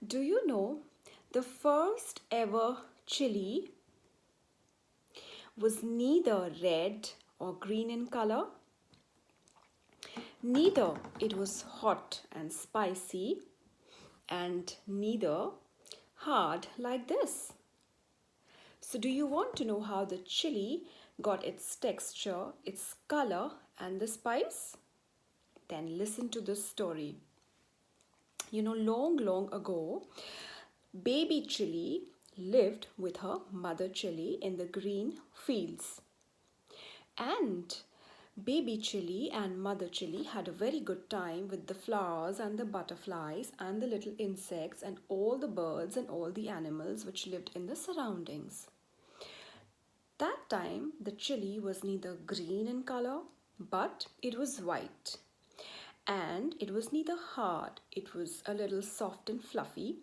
Do you know the first ever chili was neither red or green in color? Neither it was hot and spicy, and neither hard like this. So, do you want to know how the chili got its texture, its color, and the spice? Then listen to this story. Long ago, baby chili lived with her mother chili in the green fields. And baby chili and mother chili had a very good time with the flowers and the butterflies and the little insects and all the birds and all the animals which lived in the surroundings. That time, the chili was neither green in color, but it was white. And it was neither hard, it was a little soft and fluffy.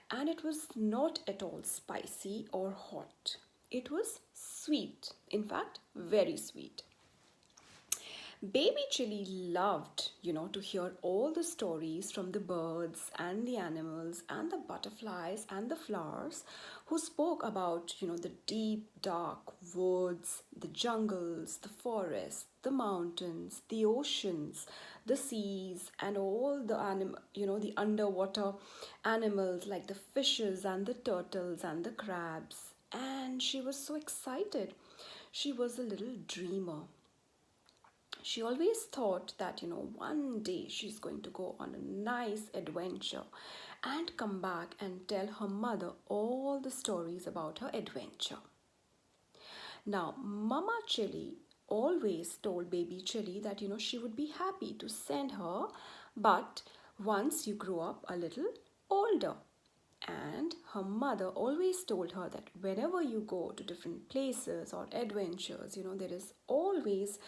And it was not at all spicy or hot. It was sweet, in fact, very sweet. Baby Chili loved, to hear all the stories from the birds and the animals and the butterflies and the flowers who spoke about, the deep, dark woods, the jungles, the forests, the mountains, the oceans, the seas, and all the underwater animals like the fishes and the turtles and the crabs. And she was so excited. She was a little dreamer. She always thought that, one day she's going to go on a nice adventure and come back and tell her mother all the stories about her adventure. Now, Mama Chili always told baby Chili that, she would be happy to send her, but once you grow up a little older. And her mother always told her that whenever you go to different places or adventures, there is always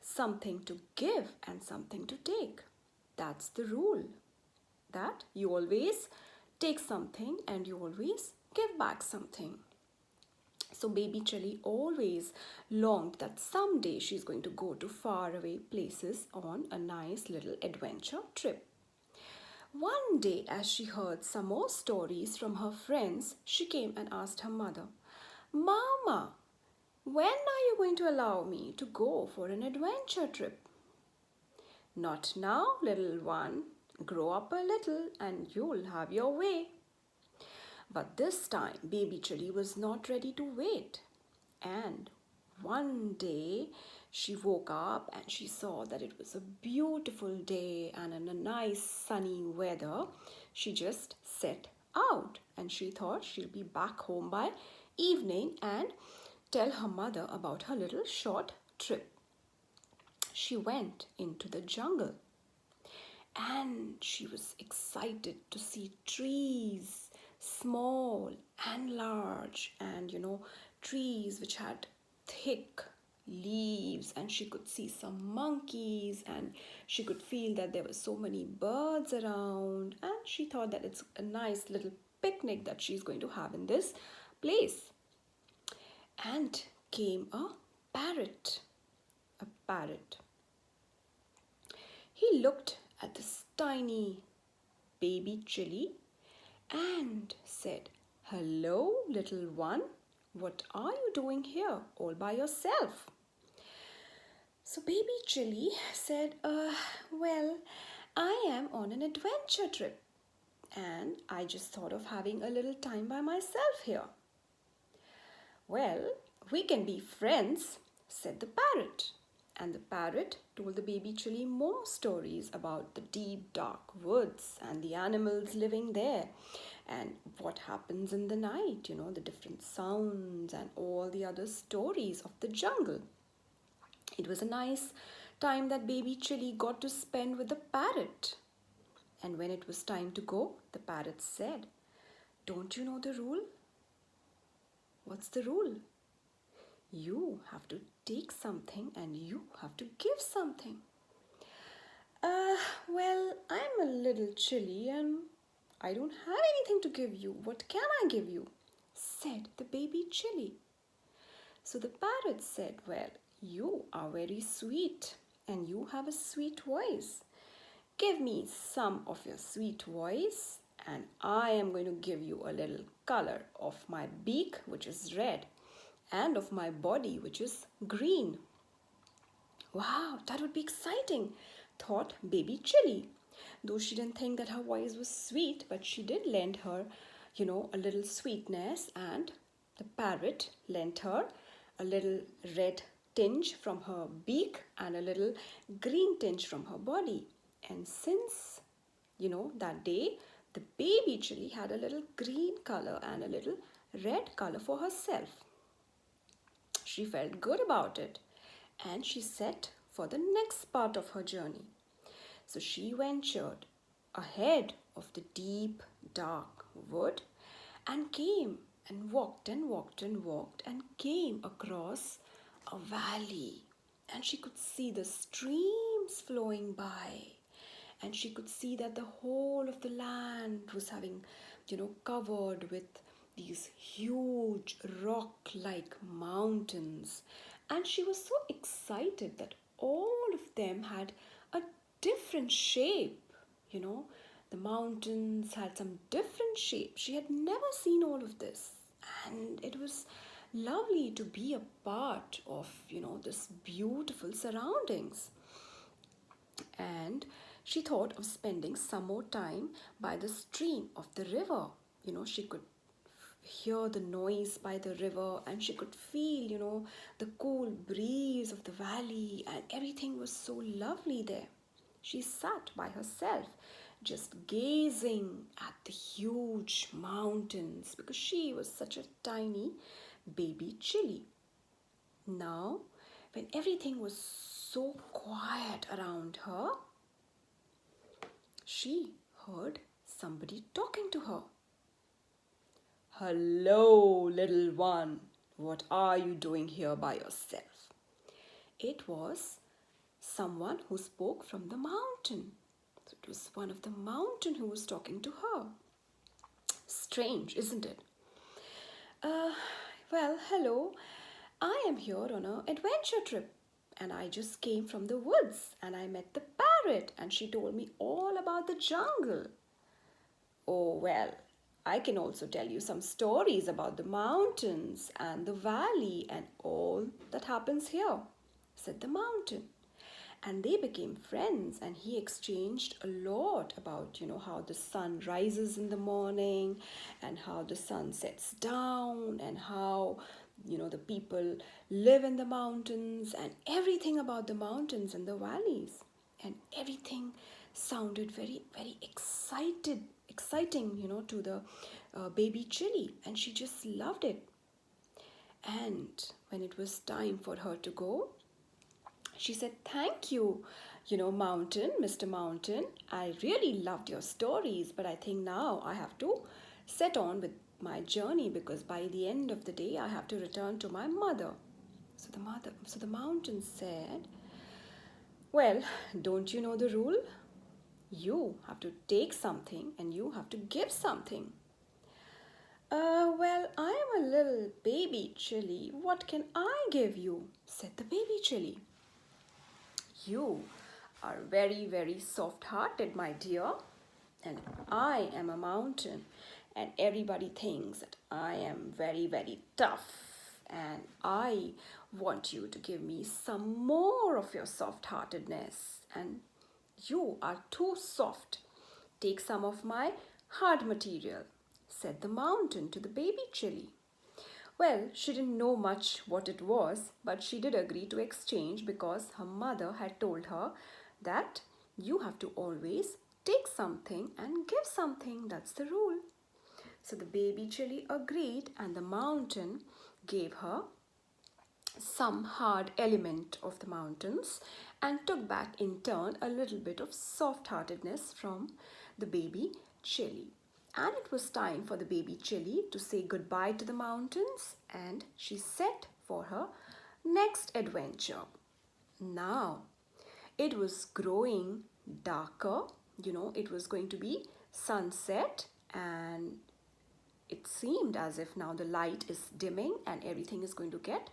something to give and something to take. That's the rule. That you always take something and you always give back something. So baby Chili always longed that someday she's going to go to faraway places on a nice little adventure trip. One day, as she heard some more stories from her friends, she came and asked her mother, Mama, when are you going to allow me to go for an adventure trip? Not now, little one. Grow up a little and you'll have your way. But this time, baby Chili was not ready to wait. And one day, she woke up and she saw that it was a beautiful day and in a nice sunny weather. She just set out and she thought she'll be back home by evening and tell her mother about her little short trip. She went into the jungle and she was excited to see trees, small and large, and trees which had thick leaves, and she could see some monkeys, and she could feel that there were so many birds around, and she thought that it's a nice little picnic that she's going to have in this place. And came a parrot. A parrot. He looked at this tiny baby Chili and said, Hello, little one. What are you doing here all by yourself? So baby Chili said, well, I am on an adventure trip and I just thought of having a little time by myself here. Well, we can be friends, said the parrot. And the parrot told the baby Chili more stories about the deep, dark woods and the animals living there and what happens in the night, the different sounds and all the other stories of the jungle. It was a nice time that baby Chili got to spend with the parrot. And when it was time to go, the parrot said, Don't you know the rule? What's the rule? You have to take something and you have to give something. Well, I'm a little chilly and I don't have anything to give you. What can I give you? Said the baby Chili. So the parrot said, Well, you are very sweet and you have a sweet voice. Give me some of your sweet voice and I am going to give you a little color of my beak, which is red, and of my body, which is green. Wow, that would be exciting, thought baby Chili. Though she didn't think that her voice was sweet, but she did lend her, a little sweetness, and the parrot lent her a little red tinge from her beak and a little green tinge from her body. And since, that day, the baby Chili had a little green color and a little red color for herself. She felt good about it, and she set for the next part of her journey. So she ventured ahead of the deep, dark wood and came and walked and walked and walked and came across a valley. And she could see the streams flowing by. And she could see that the whole of the land was having, covered with these huge rock like mountains. And she was so excited that all of them had a different shape. You know, the mountains had some different shape. She had never seen all of this. And it was lovely to be a part of, this beautiful surroundings. And she thought of spending some more time by the stream of the river. She could hear the noise by the river and she could feel, the cool breeze of the valley, and everything was so lovely there. She sat by herself, just gazing at the huge mountains because she was such a tiny baby Chili. Now, when everything was so quiet around her, she heard somebody talking to her. "Hello, little one. What are you doing here by yourself?" It was someone who spoke from the mountain. So it was one of the mountain who was talking to her. Strange, isn't it? Well, hello. I am here on an adventure trip and I just came from the woods and I met the parrot and she told me all about the jungle. "Oh, well, I can also tell you some stories about the mountains and the valley and all that happens here," said the mountain. And they became friends and he exchanged a lot about, how the sun rises in the morning and how the sun sets down and how, the people live in the mountains and everything about the mountains and the valleys. And everything sounded very, very exciting, to the baby Chili, and she just loved it. And when it was time for her to go, she said, "Thank you, Mountain, Mr. Mountain. I really loved your stories, but I think now I have to set on with my journey because by the end of the day I have to return to my mother." So the mountain said, "Well, don't you know the rule? You have to take something and you have to give something." "Well, I am a little baby Chili. What can I give you?" said the baby Chili. "You are very, very soft-hearted, my dear, and I am a mountain, and everybody thinks that I am very, very tough, and I want you to give me some more of your soft-heartedness, and you are too soft. Take some of my hard material," said the mountain to the baby Chili. Well, she didn't know much what it was, but she did agree to exchange because her mother had told her that you have to always take something and give something. That's the rule. So the baby Chili agreed and the mountain gave her some hard element of the mountains and took back in turn a little bit of soft-heartedness from the baby Chili. And it was time for the baby Chili to say goodbye to the mountains and she set for her next adventure. Now, it was growing darker, it was going to be sunset and it seemed as if now the light is dimming and everything is going to get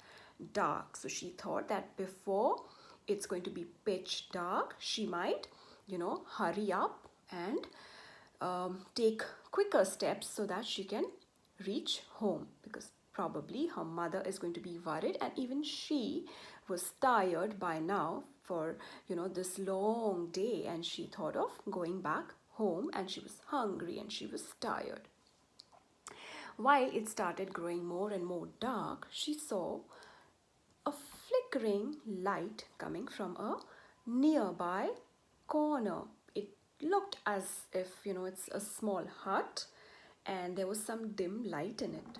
dark. So she thought that before it's going to be pitch dark, she might, hurry up and take quicker steps so that she can reach home, because probably her mother is going to be worried, and even she was tired by now for this long day, and she thought of going back home, and she was hungry and she was tired. While it started growing more and more dark, she saw a flickering light coming from a nearby corner. It looked as if, it's a small hut, and there was some dim light in it.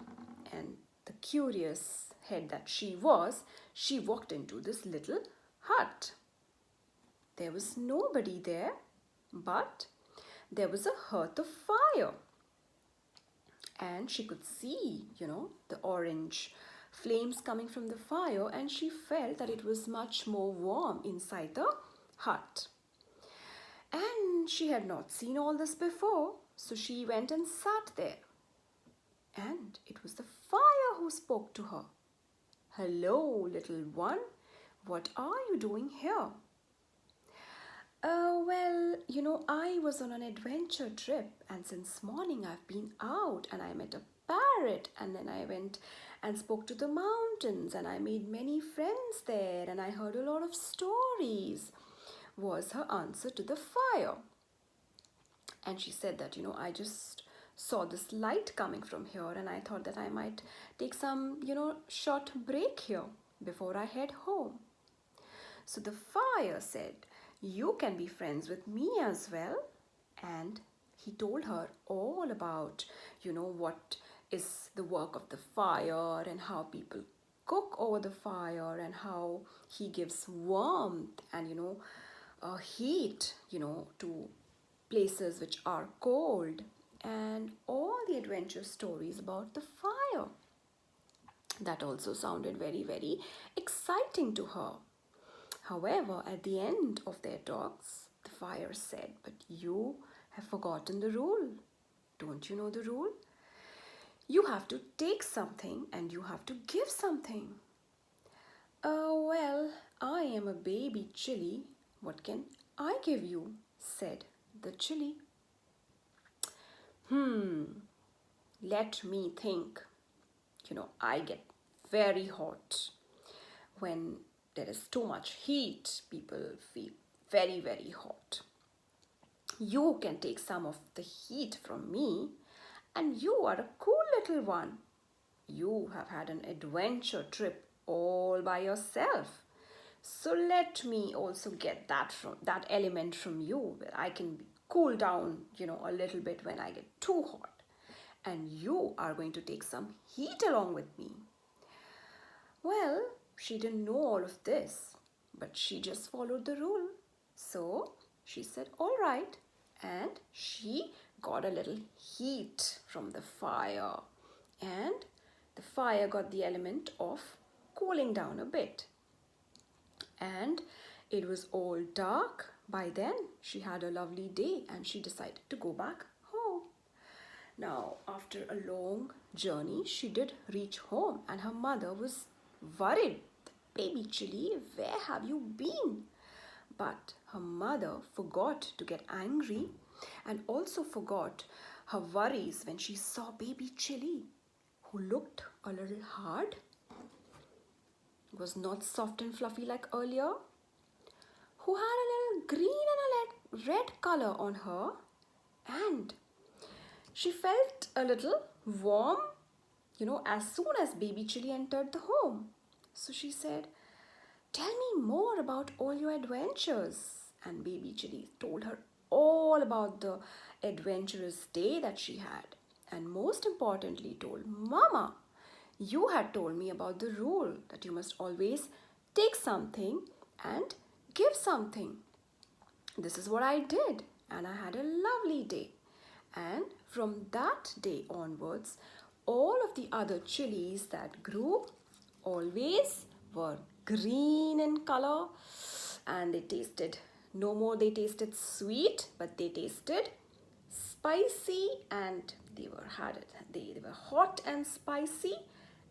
And the curious head that she was, she walked into this little hut. There was nobody there, but there was a hearth of fire, and she could see, the orange flames coming from the fire, and she felt that it was much more warm inside the hut. And she had not seen all this before, so she went and sat there. And it was the fire who spoke to her. "Hello, little one, what are you doing here?" Well, I was on an adventure trip, and since morning I've been out, and I met a parrot, and then I went and spoke to the mountains, and I made many friends there, and I heard a lot of stories, was her answer to the fire. And she said that, I just saw this light coming from here, and I thought that I might take some, short break here before I head home. So the fire said, "You can be friends with me as well." And he told her all about, what is the work of the fire, and how people cook over the fire, and how he gives warmth and, heat, to places which are cold, and all the adventure stories about the fire. That also sounded very, very exciting to her. However, at the end of their talks, the fire said, "But you have forgotten the rule. Don't you know the rule? You have to take something and you have to give something." Well, I am a baby chili. What can I give you?" said the chili. Let me think. I get very hot. When there is too much heat, people feel very, very hot. You can take some of the heat from me, and you are a cool little one. You have had an adventure trip all by yourself. So let me also get that element from you, where I can cool down, a little bit when I get too hot. And you are going to take some heat along with me. Well, she didn't know all of this, but she just followed the rule. So she said, "All right." And she got a little heat from the fire. And the fire got the element of cooling down a bit. And it was all dark by then. She had a lovely day, and she decided to go back home. Now, after a long journey, she did reach home, and her mother was worried. "Baby Chili, where have you been?" But her mother forgot to get angry, and also forgot her worries when she saw baby Chili, who looked a little hard, was not soft and fluffy like earlier, who had a little green and a red color on her, and she felt a little warm, as soon as baby Chili entered the home. So she said, "Tell me more about all your adventures." And baby Chili told her all about the adventurous day that she had, and most importantly told, "Mama, you had told me about the rule that you must always take something and give something. This is what I did, and I had a lovely day." And from that day onwards, all of the other chilies that grew always were green in color, and they tasted sweet, but they tasted spicy, and they were hot and spicy,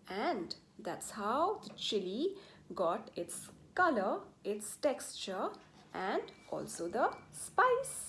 and that's how the chili got its color, its texture, and also the spice.